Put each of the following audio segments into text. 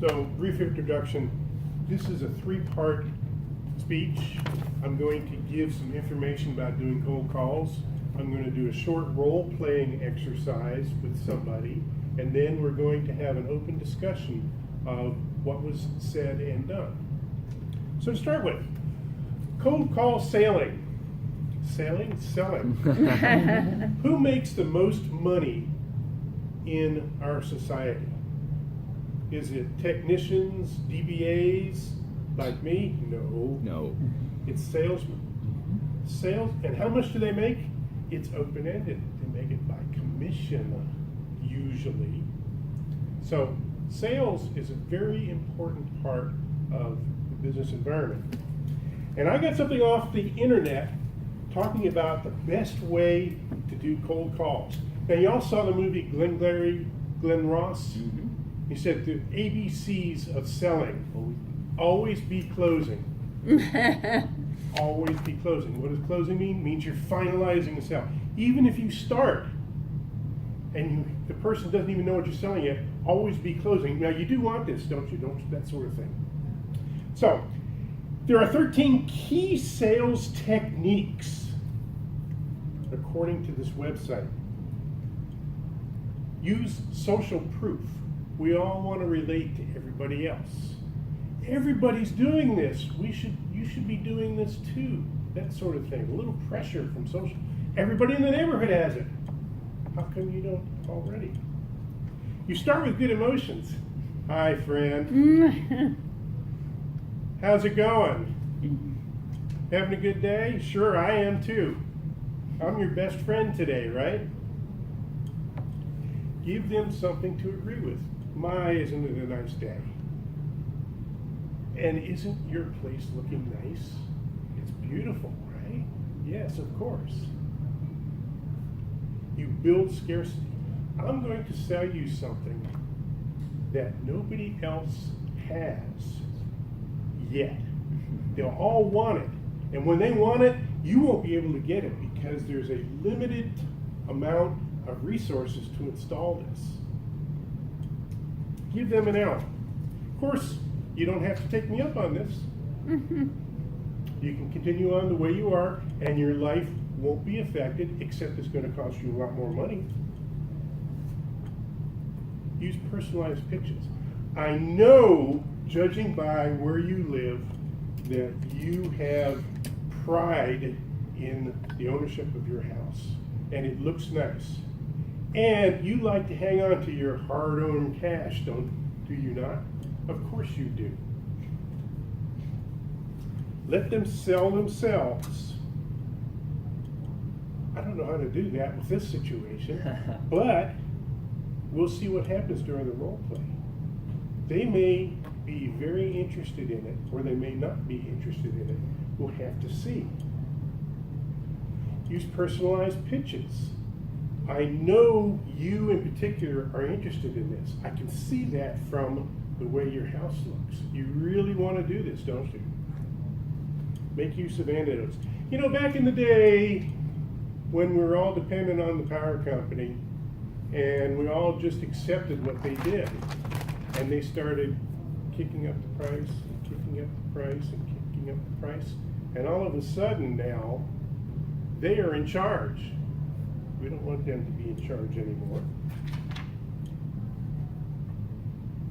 So, brief introduction. This is a 3-part speech. I'm going to give some information about doing cold calls. I'm going to do a short role-playing exercise with somebody, and then we're going to have an open discussion of what was said and done. So to start with, cold call sailing. Sailing? Selling. Who makes the most money in our society? Is it technicians, DBAs, like me? No. It's salesmen. Sales, and how much do they make? It's open-ended. They make it by commission, usually. So sales is a very important part of the business environment. And I got something off the internet talking about the best way to do cold calls. Now, y'all saw the movie Glenn Ross? Mm-hmm. He said the ABCs of selling. Always be closing. Always be closing. What does closing mean? It means you're finalizing the sale. Even if you start and the person doesn't even know what you're selling yet, always be closing. Now, you do want this, don't you? That sort of thing. So, there are 13 key sales techniques, according to this website. Use social proof. We all want to relate to everybody else. Everybody's doing this. You should be doing this too. That sort of thing. A little pressure from social. Everybody in the neighborhood has it. How come you don't already? You start with good emotions. Hi, friend. How's it going? Having a good day? Sure, I am too. I'm your best friend today, right? Give them something to agree with. My, isn't it a nice day? And isn't your place looking nice? It's beautiful, right? Yes, of course. You build scarcity. I'm going to sell you something that nobody else has yet. They'll all want it. And when they want it, you won't be able to get it because there's a limited amount of resources to install this. Give them an out. Of course, you don't have to take me up on this. You can continue on the way you are, and your life won't be affected, except it's going to cost you a lot more money. Use personalized pitches. I know, judging by where you live, that you have pride in the ownership of your house, and it looks nice. And you like to hang on to your hard-earned cash, do you not? Of course you do. Let them sell themselves. I don't know how to do that with this situation, but we'll see what happens during the role play. They may be very interested in it, or they may not be interested in it. We'll have to see. Use personalized pitches. I know you in particular are interested in this. I can see that from the way your house looks. You really want to do this, don't you? Make use of anecdotes. You know, back in the day when we were all dependent on the power company and we all just accepted what they did, and they started kicking up the price and kicking up the price and kicking up the price, and all of a sudden now they are in charge. We don't want them to be in charge anymore.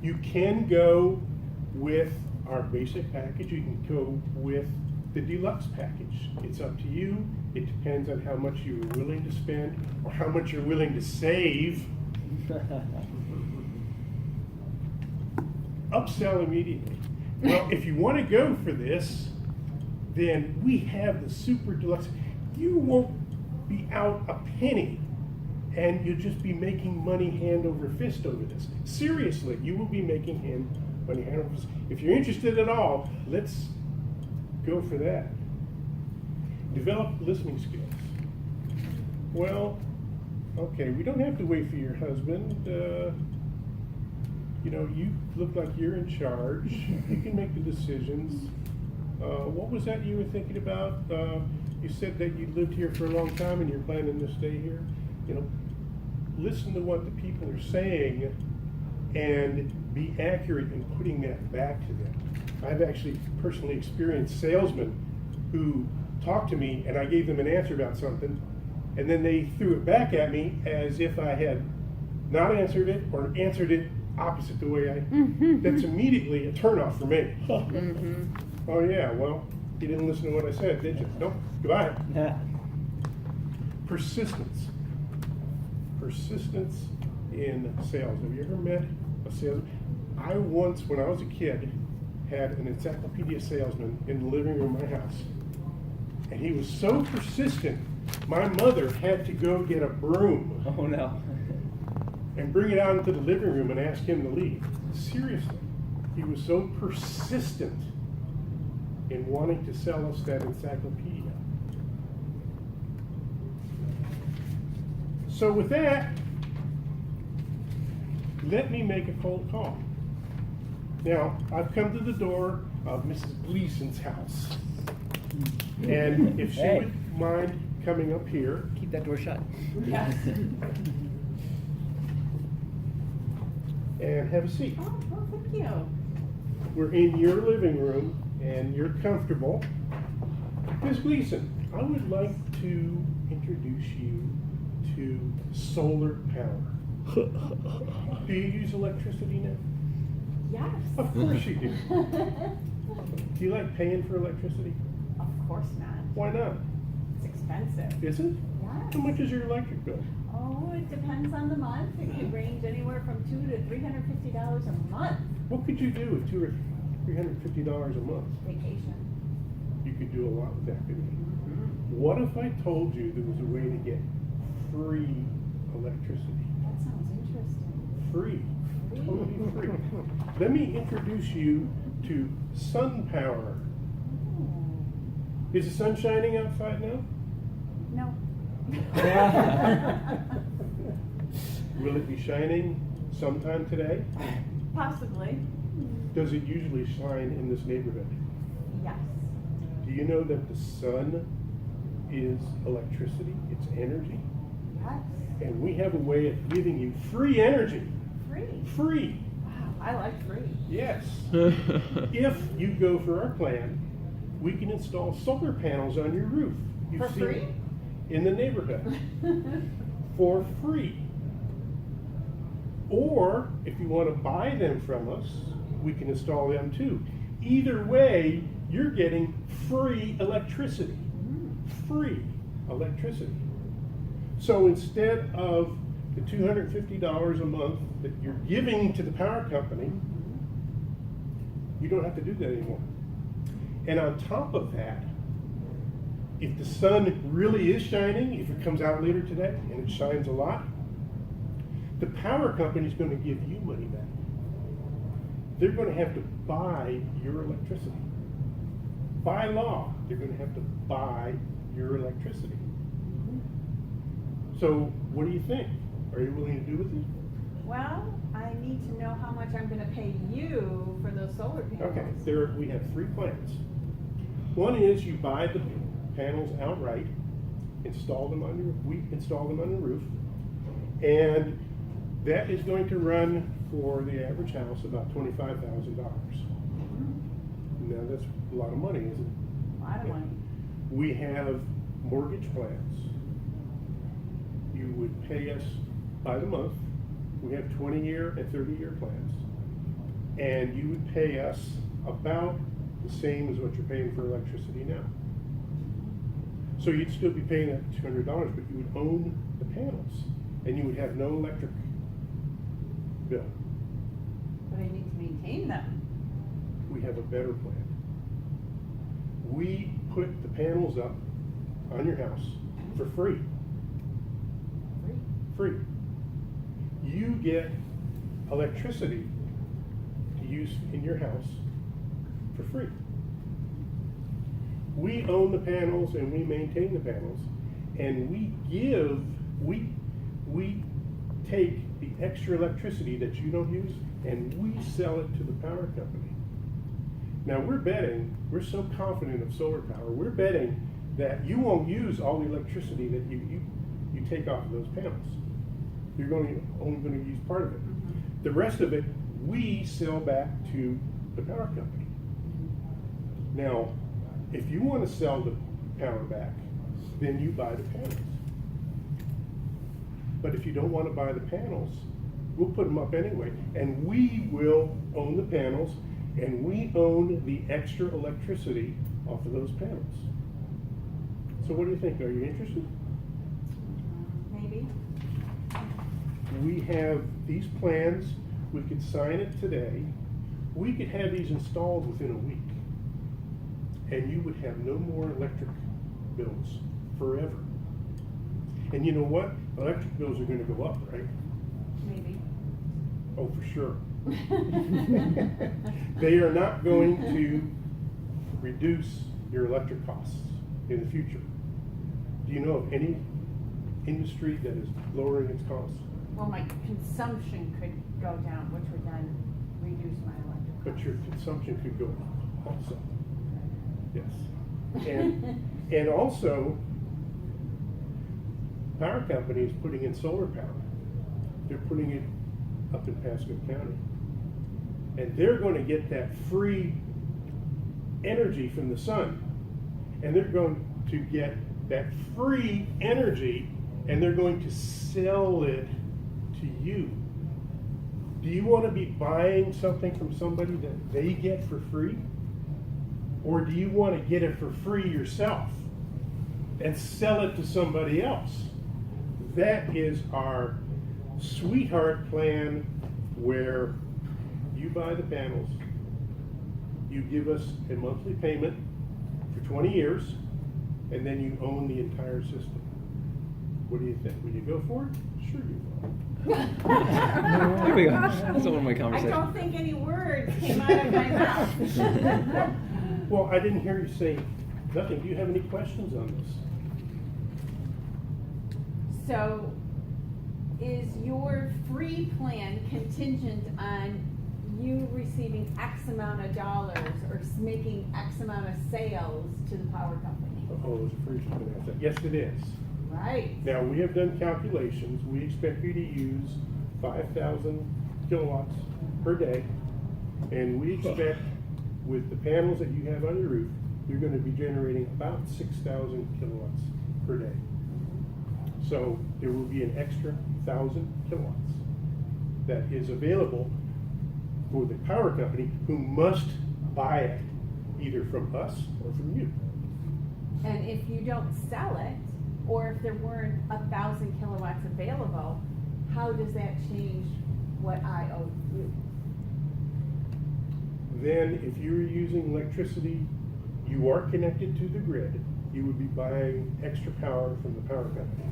You can go with our basic package. You can go with the deluxe package. It's up to you. It depends on how much you're willing to spend or how much you're willing to save. Upsell immediately. Well, if you want to go for this, then we have the super deluxe. You won't be out a penny, and you'll just be making money hand over fist over this. Seriously, you will be making money hand over fist. If you're interested at all, let's go for that. Develop listening skills. Well, okay, we don't have to wait for your husband. You look like you're in charge. You can make the decisions. What was that you were thinking about? You said that you lived here for a long time and you're planning to stay here. Listen to what the people are saying and be accurate in putting that back to them. I've actually personally experienced salesmen who talked to me and I gave them an answer about something, and then they threw it back at me as if I had not answered it or answered it opposite the way I. That's immediately a turnoff for me. Oh yeah, well, you didn't listen to what I said, did you? Nope. Goodbye. Persistence. Persistence in sales. Have you ever met a salesman? I once, when I was a kid, had an encyclopedia salesman in the living room of my house. And he was so persistent, my mother had to go get a broom. Oh no. And bring it out into the living room and ask him to leave. Seriously. He was so persistent in wanting to sell us that encyclopedia. So with that, let me make a cold call. Now, I've come to the door of Mrs. Gleason's house. And if she would mind coming up here. Keep that door shut. Yes. And have a seat. Oh, well, thank you. We're in your living room and you're comfortable. Ms. Gleason, I would like to introduce you to solar power. Do you use electricity now? Yes. Of course you do. Do you like paying for electricity? Of course not. Why not? It's expensive. Is it? Yes. How much is your electric bill? Oh, it depends on the month. It could range anywhere from $200 to $350 a month. What could you do with $200 or $350 a month? Vacation. You could do a lot with that, couldn't you? What if I told you there was a way to get free electricity? That sounds interesting. Free. Totally free. Let me introduce you to sun power. Is the sun shining outside now? No. Will it be shining sometime today? Possibly. Does it usually shine in this neighborhood? Yes. Do you know that the sun is electricity? It's energy. Yes. And we have a way of giving you free energy. Free. Free. Wow, I like free. Yes. If you go for our plan, we can install solar panels on your roof. For free? In the neighborhood. For free. Or if you want to buy them from us, we can install them too. Either way, you're getting free electricity. Free electricity. So instead of the $250 a month that you're giving to the power company, you don't have to do that anymore. And on top of that, if the sun really is shining, if it comes out later today and it shines a lot, the power company is going to give you money back. They're going to have to buy your electricity. By law, they're going to have to buy your electricity. So what do you think? Are you willing to do with it? Well, I need to know how much I'm going to pay you for those solar panels. Okay, we have 3 plans. One is you buy the panels outright, we install them on the roof, and that is going to run for the average house about $25,000. Now that's a lot of money, isn't it? A lot of money. We have mortgage plans. You would pay us by the month. We have 20-year and 30-year plans. And you would pay us about the same as what you're paying for electricity now. So you'd still be paying that $200, but you would own the panels. And you would have no electric bill. But I need to maintain them. We have a better plan. We put the panels up on your house for free. Free. You get electricity to use in your house for free. We own the panels and we maintain the panels, and we take the extra electricity that you don't use and we sell it to the power company. Now we're so confident of solar power, we're betting that you won't use all the electricity that you take off of those panels. You're only going to use part of it. The rest of it, we sell back to the power company. Now, if you want to sell the power back, then you buy the panels. But if you don't want to buy the panels, we'll put them up anyway, and we will own the panels, and we own the extra electricity off of those panels. So what do you think? Are you interested? Maybe. We have these plans. We could sign it today. We could have these installed within a week. And you would have no more electric bills forever. And you know what? Electric bills are going to go up, right? Maybe. Oh, for sure. They are not going to reduce your electric costs in the future. Do you know of any industry that is lowering its costs? Well, my consumption could go down, which would then reduce my electric. But your consumption could go up also. Yes. And also, power company is putting in solar power. They're putting it up in Pasco County. And they're going to get that free energy from the sun. And they're going to get that free energy, and they're going to sell it to you. Do you want to be buying something from somebody that they get for free? Or do you want to get it for free yourself and sell it to somebody else? That is our sweetheart plan, where you buy the panels, you give us a monthly payment for 20 years, and then you own the entire system. What do you think? Will you go for it? Sure you will. There we go. That's one of my I conversations. don't think any words came out of my mouth. Well, I didn't hear you say nothing. Do you have any questions on this? So, is your free plan contingent on you receiving X amount of dollars or making X amount of sales to the power company? Oh, it's a free answer. Yes, it is. Right. Now, we have done calculations. We expect you to use 5,000 kilowatts per day, and we expect with the panels that you have on your roof, you're going to be generating about 6,000 kilowatts per day. So there will be an extra 1,000 kilowatts that is available for the power company, who must buy it either from us or from you. And if you don't sell it, or if there weren't 1,000 kilowatts available, how does that change what I owe you? Then if you're using electricity, you are connected to the grid, you would be buying extra power from the power company.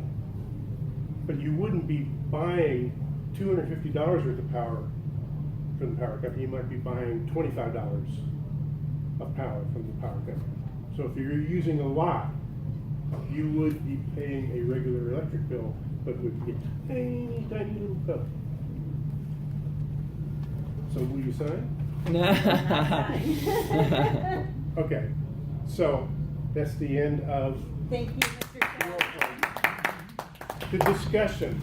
But you wouldn't be buying $250 worth of power from the power company. You might be buying $25 of power from the power company. So if you're using a lot, you would be paying a regular electric bill, but would get a tiny, tiny little bill. So will you sign? Okay, so that's the end of Thank you, Mr. Chairman. the discussion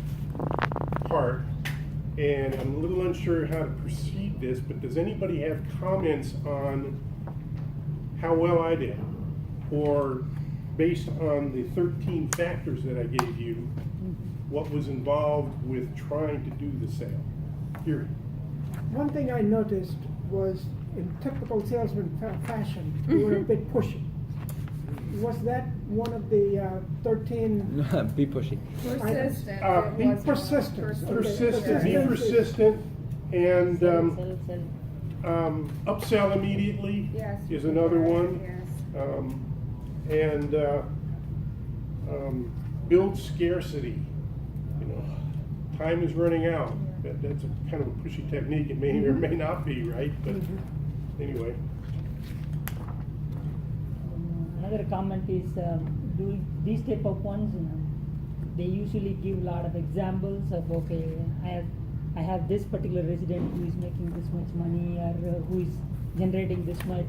part, and I'm a little unsure how to proceed this, but does anybody have comments on how well I did? Or based on the 13 factors that I gave you, what was involved with trying to do the sale? Here. One thing I noticed was, in typical salesman fashion, you were a bit pushy. Was that one of the 13? Be pushy. Persistent. Be It was persistent. Persistent, be persistent, and upsell immediately Yes. is another one. Yes. And build scarcity. You know, time is running out. That's a kind of a pushy technique. It may or may not be, right? But anyway. Another comment is, doing these type of ones, they usually give a lot of examples of, okay, I have this particular resident who is making this much money, or who is generating this much.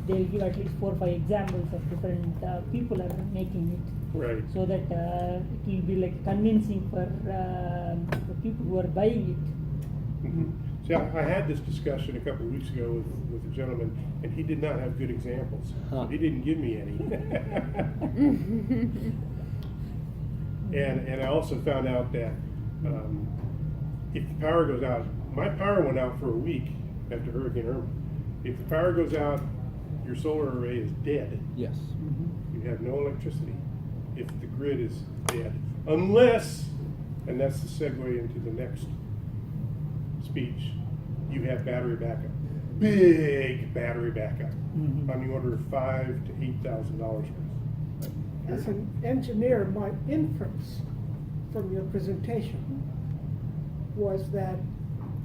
They'll give at least 4 or 5 examples of different people are making it. Right. So that it will be like convincing for the people who are buying it. Mhm. See, I had this discussion a couple of weeks ago with a gentleman, and he did not have good examples. Huh. He didn't give me any. And I also found out that if the power goes out, my power went out for a week after Hurricane Irma. If the power goes out, your solar array is dead. Yes. You have no electricity if the grid is dead. Unless, and that's the segue into the next speech, you have battery backup. Big battery backup. Mhm. On the order of $5,000 to $8,000 worth. As an engineer, my inference from your presentation was that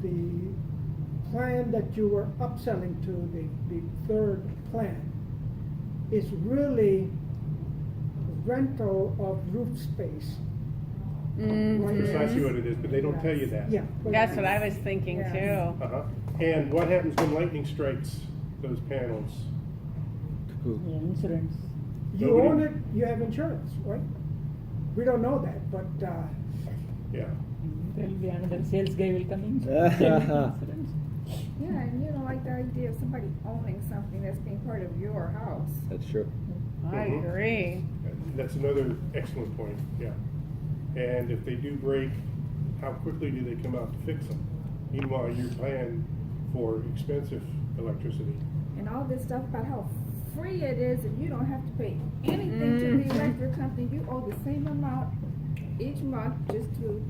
the plan that you were upselling to, the third plan, is really rental of roof space. Mhm. Precisely what it is, but they don't tell you that. Yeah. but- That's what I was thinking Yeah. too. Uh-huh. And what happens when lightning strikes those panels? Kaput. Yeah, insurance. You Nobody- own it, you have insurance, right? We don't know that, but, Yeah. There will be another sales guy will come in. Yeah. Insurance. Yeah, and you don't like the idea of somebody owning something that's being part of your house. That's true. I Mhm. agree. That's another excellent point, yeah. And if they do break, how quickly do they come out to fix them? Meanwhile, you're paying for expensive electricity. And all this stuff about how free it is and you don't have to pay anything to the electric company. You owe the same amount each month just to,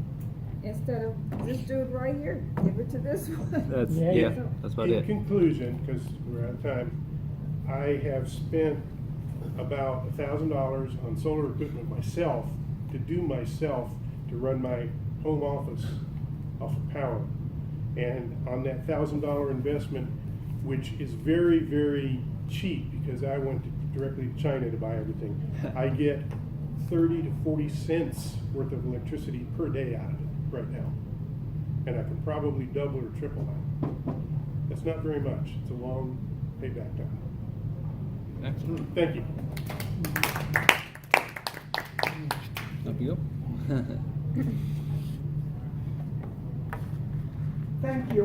instead of this dude right here, give it to this one. That's Yeah, yeah. yeah. That's about In it. conclusion, because we're out of time, I have spent about $1,000 on solar equipment myself, to run my home office off of power. And on that $1,000 investment, which is very, very cheap because I went directly to China to buy everything, I get 30 to 40 cents worth of electricity per day out of it right now. And I can probably double or triple that. That's not very much. It's a long payback time. Excellent. Thank you. Up you go. thank you.